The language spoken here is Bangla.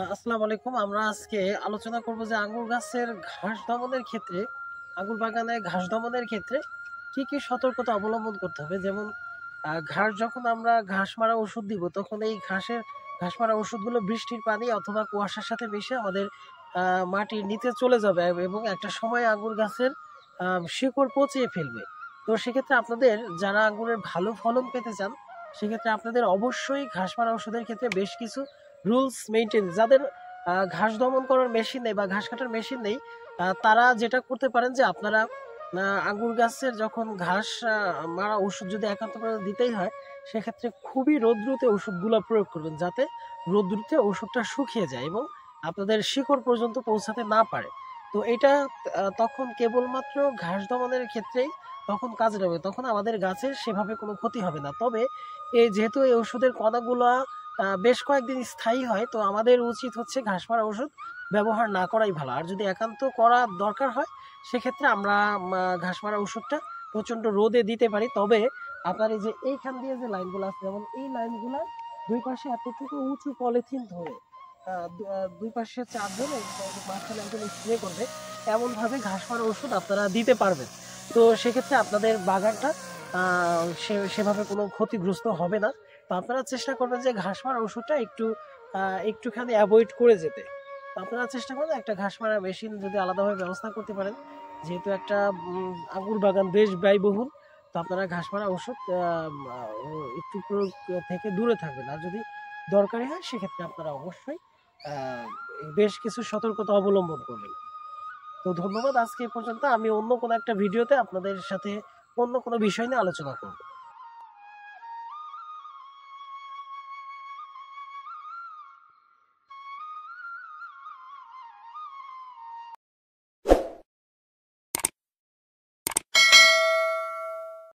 আসসালামু আলাইকুম। আমরা আজকে আলোচনা করব যে আঙ্গুর গাছের ঘাস দমনের ক্ষেত্রে, আঙ্গুর বাগানে ঘাস দমনের ক্ষেত্রে কি কি সতর্কতা অবলম্বন করতে হবে। যেমন ঘাস যখন আমরা ঘাস মারা ওষুধ দিব, তখন এই ঘাস মারা ওষুধগুলো বৃষ্টির পানি অথবা কুয়াশার সাথে মিশে আমাদের মাটির নিচে চলে যাবে এবং একটা সময় আঙ্গুর গাছের শিকড় পচিয়ে ফেলবে। তো সেক্ষেত্রে আপনাদের যারা আঙ্গুরের ভালো ফলন পেতে চান, সেক্ষেত্রে আপনাদের অবশ্যই ঘাস মারা ওষুধের ক্ষেত্রে বেশ কিছু রুলস মেইনটেইন, যাদের ঘাস দমন করার মেশিন নেই বা ঘাস কাটার মেশিন নেই, তারা যেটা করতে পারেন যে আপনারা আঙ্গুর গাছের যখন ঘাস মারা ওষুধ যদি একান্ত দিতেই হয়, সেক্ষেত্রে খুবই রৌদ্রুতে ওষুধগুলো প্রয়োগ করবেন, যাতে রৌদ্রুতে ওষুধটা শুকিয়ে যায় এবং আপনাদের শিকড় পর্যন্ত পৌঁছাতে না পারে। তো এটা তখন কেবলমাত্র ঘাস দমনের ক্ষেত্রেই তখন কাজে লাগবে, তখন আমাদের গাছের সেভাবে কোনো ক্ষতি হবে না। তবে যেহেতু এই ওষুধের কণাগুলো বেশ কয়েকদিন স্থায়ী হয়, তো আমাদের উচিত হচ্ছে ঘাস মারা ওষুধ ব্যবহার না করাই ভালো। আর যদি একান্ত করা দরকার হয়, সেক্ষেত্রে আমরা ঘাস মারা ওষুধটা প্রচণ্ড রোদে দিতে পারি। তবে আপনার এই যে এইখান দিয়ে যে লাইনগুলো আছে, যেমন এই লাইনগুলো দুই পাশে এতটুকু উঁচু পলিথিন ধরে দুই পাশে চারজন মাঝখানে একজন স্প্রে করবে, এমনভাবে ঘাস মারা ওষুধ আপনারা দিতে পারবেন। তো সেক্ষেত্রে আপনাদের বাগানটা সেভাবে কোনো ক্ষতিগ্রস্ত হবে না। তো আপনারা চেষ্টা করবেন যে ঘাস মারা ওষুধটা একটুখানি অ্যাভয়েড করে যেতে। তো আপনারা চেষ্টা করবেন একটা ঘাস মারা মেশিন যদি আলাদাভাবে ব্যবস্থা করতে পারেন, যেহেতু একটা আঙ্গুর বাগান বেশ ব্যয়বহুল। তো আপনারা ঘাস মারা ওষুধ একটু প্রয়োগ থেকে দূরে থাকবেন। আর যদি দরকারি হয়, সেক্ষেত্রে আপনারা অবশ্যই আহ, বেশ কিছু সতর্কতা অবলম্বন করবেন। তো ধন্যবাদ। আজকে এই পর্যন্ত। আমি অন্য কোনো একটা ভিডিওতে আপনাদের সাথে অন্য কোনো বিষয় নিয়ে আলোচনা করব।